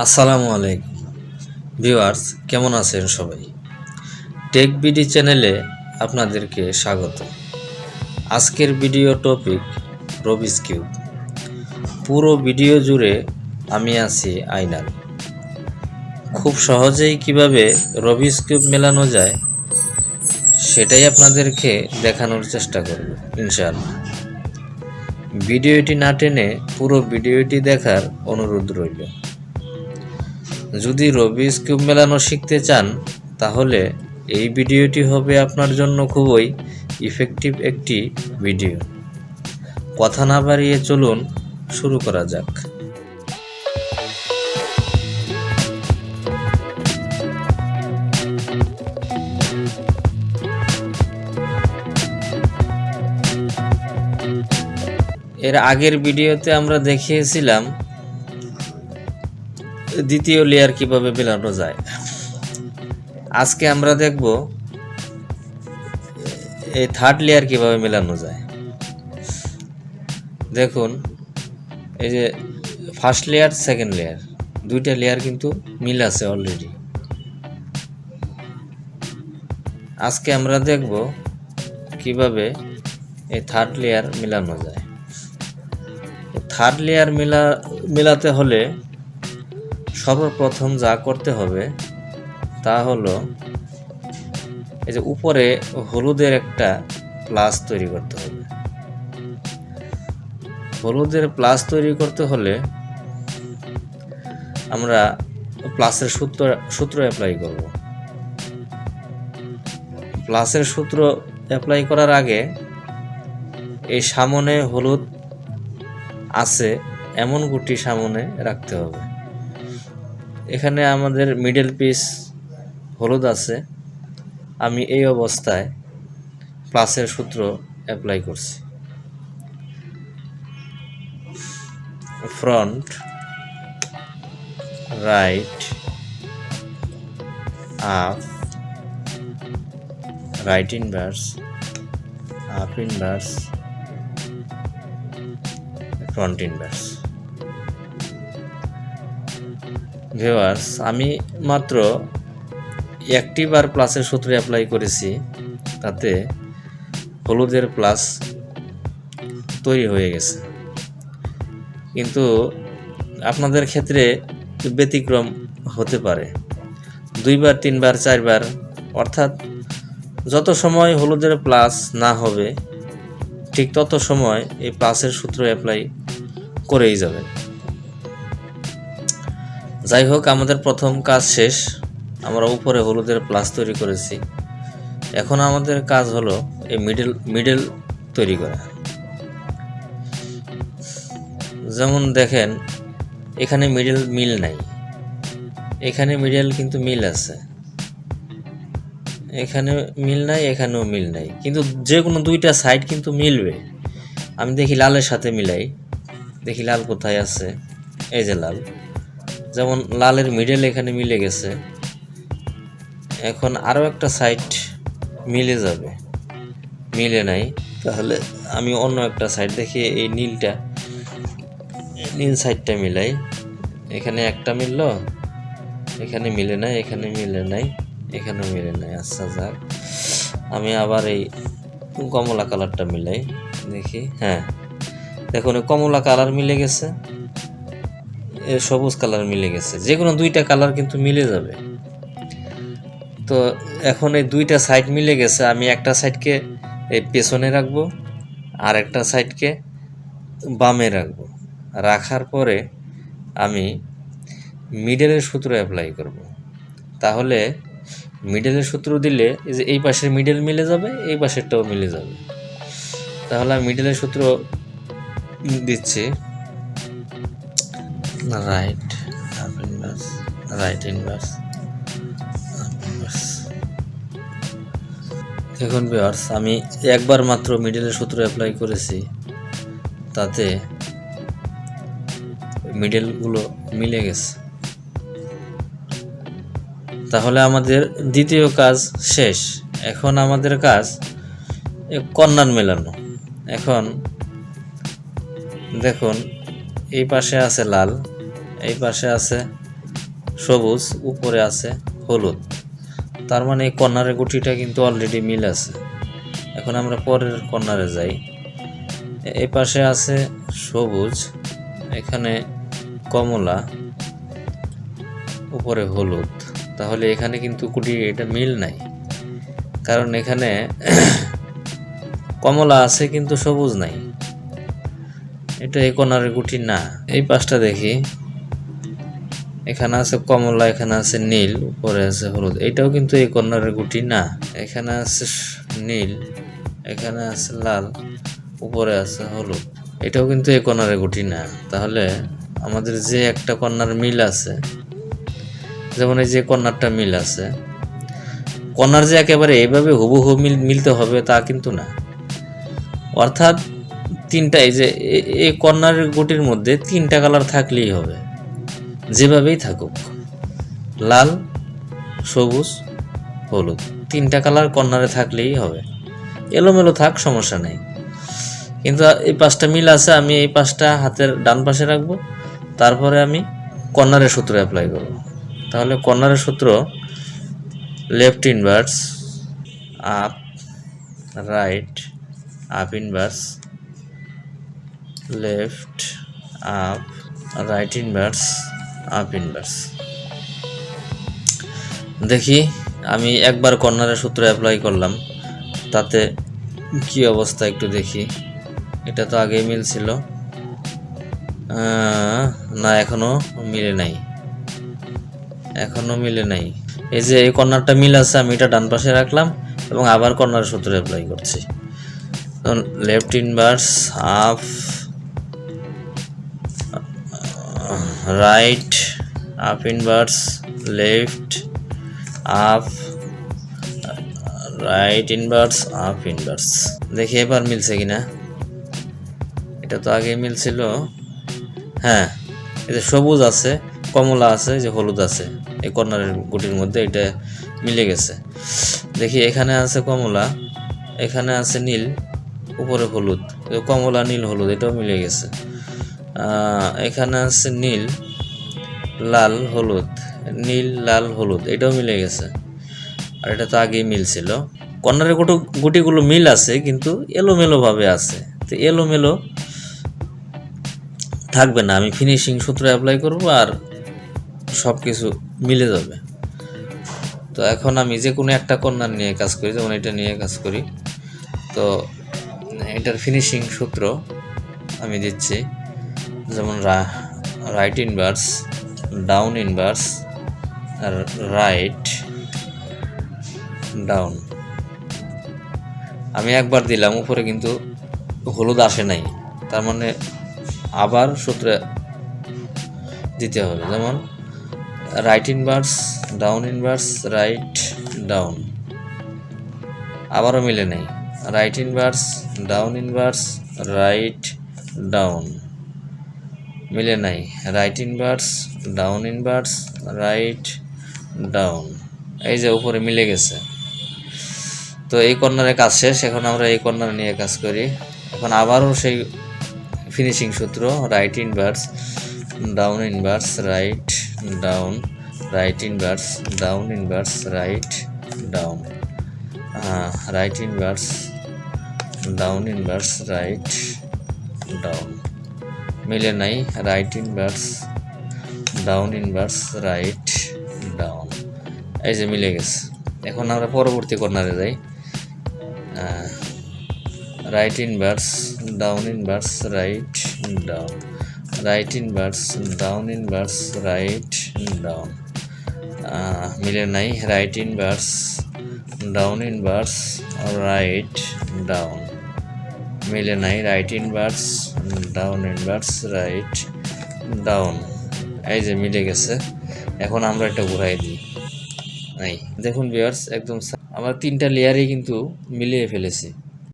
আসসালামু আলাইকুম ভিউয়ার্স, কেমন আছেন সবাই? টেক বিডি চ্যানেলে আপনাদেরকে স্বাগত। আজকের ভিডিও টপিক রবিক্স কিউব। পুরো ভিডিও জুড়ে আমি আছি আয়নাল। খুব সহজেই কিভাবে রবিক্স কিউব মেলানো যায় সেটাই আপনাদেরকে দেখানোর চেষ্টা করব ইনশাআল্লাহ। ভিডিওটি না টেনে পুরো ভিডিওটি দেখার অনুরোধ রইল। যদি রবিক্স কিউব মেলানো শিখতে চান তাহলে এই ভিডিওটি হবে আপনার জন্য খুবই ইফেক্টিভ একটি ভিডিও। কথা না বাড়িয়ে চলুন শুরু করা যাক। এর আগের ভিডিওতে আমরা দেখিয়েছিলাম দ্বিতীয় লেয়ার কিভাবে মেলানো যায়। আজকে আমরা দেখব এই থার্ড লেয়ার কিভাবে মেলানো যায়। দেখুন, এই যে ফার্স্ট লেয়ার সেকেন্ড লেয়ার, দুইটা লেয়ার কিন্তু মিল আছে অলরেডি। আজকে আমরা দেখব কিভাবে এই থার্ড লেয়ার মেলানো যায়। থার্ড লেয়ার মেলাতে হলে সর্বপ্রথম যা করতে হবে তা হলো এই যে উপরে হলুদের একটা প্লাস তৈরি করতে হবে। হলুদের প্লাস তৈরি করতে হলে আমরা প্লাসের সূত্র অ্যাপ্লাই করব। প্লাসের সূত্র অ্যাপ্লাই করার আগে এই সামনে হলুদ আছে এমন গুটি সামনে রাখতে হবে। এখানে আমাদের মিডল পিস হলুদ আছে, আমি এই অবস্থায় প্লাসের সূত্র অ্যাপ্লাই করছি। Front, right, up, right inverse, up inverse, front inverse. Viewers, আমি মাত্র একটি বার প্লাসের সূত্র অ্যাপ্লাই করেছি, তাতে হলুদের প্লাস তৈরি হয়ে গেছে। কিন্তু আপনাদের ক্ষেত্রে ব্যতিক্রম হতে পারে, দুইবার, তিনবার, চারবার, অর্থাৎ যত সময় হলুদের প্লাস না হবে ঠিক তত সময় এই প্লাসের সূত্র অ্যাপ্লাই করেই যাবেন। যাই হোক, আমাদের প্রথম কাজ শেষ। আমরা উপরে হলুদের প্লাস তৈরি করেছি। এখন আমাদের কাজ হলো এই মিডল তৈরি করা। যেমন দেখেন, এখানে মিডল মিল নাই, এখানে মিডল কিন্তু মিল আছে, এখানে মিল নাই, এখানেও মিল নাই, কিন্তু যে কোনো দুইটা সাইড কিন্তু মিলবে। আমি দেখি লালের সাথে মিলাই, দেখি লাল কোথায় আছে, এই যে লাল, যেমন লালের মিডল এখানে মিলে গেছে। এখন আরও একটা সাইড মিলে যাবে, মিলে নাই, তাহলে আমি অন্য একটা সাইড দেখি, এই নীল সাইডটা মিলাই। এখানে একটা মিলল, এখানে মিলে নাই, এখানে মিলে নাই, এখানেও মিলে নাই। আচ্ছা যাক, আমি আবার এই কমলা কালারটা মিলাই, দেখি। হ্যাঁ, দেখুন কমলা কালার মিলে গেছে, সবুজ কালার মিলে গেছে। যে কোনো দুইটা কালার কিন্তু মিলে যাবে। তো এখন এই দুইটা সাইড মিলে গেছে, আমি একটা সাইডকে এই পেছনে রাখবো, আর একটা সাইডকে বামে রাখবো। রাখার পরে আমি মিডলের সূত্র অ্যাপ্লাই করব। তাহলে মিডলের সূত্র দিলে এই পাশের মিডল মিলে যাবে, এই পাশেরটাও মিলে যাবে। তাহলে আমি মিডলের সূত্র দিচ্ছি, right, up inverse, right inverse, up inverse. দেখুন ভিউয়ার্স, আমি একবার মাত্র মিডলের সূত্র অ্যাপ্লাই করেছি, তাতে মিডলগুলো মিলে গেছে। তাহলে আমাদের দ্বিতীয় কাজ শেষ। এখন আমাদের কাজ কর্নার মেলানো। এখন দেখুন, এই পাশে আছে লাল, এই পাশে আছে সবুজ, উপরে আছে হলুদ। তার মানে এই কর্নারের গুটিটা কিন্তু অলরেডি মিল আছে। এখন আমরা পরের কর্নারে যাই। এই পাশে আছে সবুজ, এখানে কমলা, উপরে হলুদ। তাহলে এখানে কিন্তু গুটি এটা মিল নাই, কারণ এখানে কমলা আছে কিন্তু সবুজ নাই। এটা এই কর্নারের গুটি না। এই পাশটা দেখি, এখানে আছে কমলা, এখানে আছে নীল, উপরে আছে হলুদ। এটাও কিন্তু এই কর্নারের গুটি না। এখানে আছে নীল, এখানে আছে লাল, উপরে আছে হলুদ। এটাও কিন্তু এই কর্নারের গুটি না। তাহলে আমাদের যে একটা কর্নার মিল আছে, যেমন এই যে কর্নারটা মিল আছে, কর্নার যে একেবারে এইভাবে হুবহু মিলতে হবে তা কিন্তু না। অর্থাৎ তিনটা, এই যে এই কর্নারের গুটির মধ্যে তিনটা কালার থাকলেই হবে, যেভাবেই থাকুক, লাল, সবুজ, হলুদ, তিনটা কালার কর্নারে থাকলেই হবে। এলোমেলো থাক, সমস্যা নেই। কিন্তু এই পাঁচটা মিল আছে, আমি এই পাঁচটা হাতের ডান পাশে রাখবো, তারপরে আমি কর্নারের সূত্র অ্যাপ্লাই করব। তাহলে কর্নারের সূত্র left inverse up, right up inverse, left up, right inverse, up inverse. দেখি আমি একবার কর্নারের সূত্র অ্যাপ্লাই করলাম, তাতে কি অবস্থা একটু দেখি। এটা তো আগেই মিল ছিল না, এখনো মিলে নাই, এখনো মিলে নাই। এই যে এই কর্নারটা মিল আছে, আমি এটা ডান পাশে রাখলাম এবং আবার কর্নারের সূত্র অ্যাপ্লাই করছি। Left inverse up, right up inverse, left up, right inverse, up inverse. দেখি এবার মিলছে কিনা। এটা তো আগে মিলছিল। হ্যাঁ, এই যে সবুজ আছে, কমলা আছে, যে হলুদ আছে, এই কর্নারের গুটির মধ্যে এটা মিলে গেছে। দেখি এখানে আছে কমলা, এখানে আছে নীল, উপরে হলুদ, কমলা নীল হলুদ, এটাও মিলে গেছে। এখানে আছে নীল, লাল, হলুদ, নীল, লাল, হলুদ, এটাও মিলে গেছে। আর এটা তো আগেই মিল ছিল। কর্নারের গুটিগুলো মিল আছে, কিন্তু এলোমেলোভাবে আছে। তো এলোমেলো থাকবে না, আমি ফিনিশিং সূত্র অ্যাপ্লাই করব আর সব কিছু মিলে যাবে। তো এখন আমি যে কোনো একটা কর্নার নিয়ে কাজ করি, যেমন এটা নিয়ে কাজ করি। তো এটার ফিনিশিং সূত্র আমি দিচ্ছি, যেমন রাইট ইনভার্স, ডাউন ইনভার্স, আর রাইট ডাউন। আমি একবার দিলাম, উপরে কিন্তু হলুদ আসে নাই, তার মানে আবার সূত্রে দিতে হবে। যেমন right inverse, down inverse, write down, আবারও মিলে নেই। Right inverse, down inverse, write down, মিলে নাই। Right inverse, down inverse, write down, এই যে উপরে মিলে গেছে। তো এই কর্নারে কাজ শেষ। এখন আমরা এই কর্নার নিয়ে কাজ করি। এখন আবারও সেই ফিনিশিং সূত্র, right inverse, down inverse, write down, right inverse, down inverse, write down, right inverse, down inverse, write down, মিলে নাই। Right inverse, down inverse, write down, এই যে মিলে গেছে। এখন আমরা পরবর্তী কর্নারে যাই। Right inverse, down inverse, write down, right inverse, down inverse, write down, মিলে নাই। Right inverse, down inverse, write down, মিলে নাই। Right inverse, down inverse, write down, এই যে মিলে গেছে। এখন আমরা এটা ঘুরাই দিই। এই দেখুন ভিউয়ার্স, একদম আমরা তিনটা লেয়ারে কিন্তু মিলিয়ে ফেলেছি।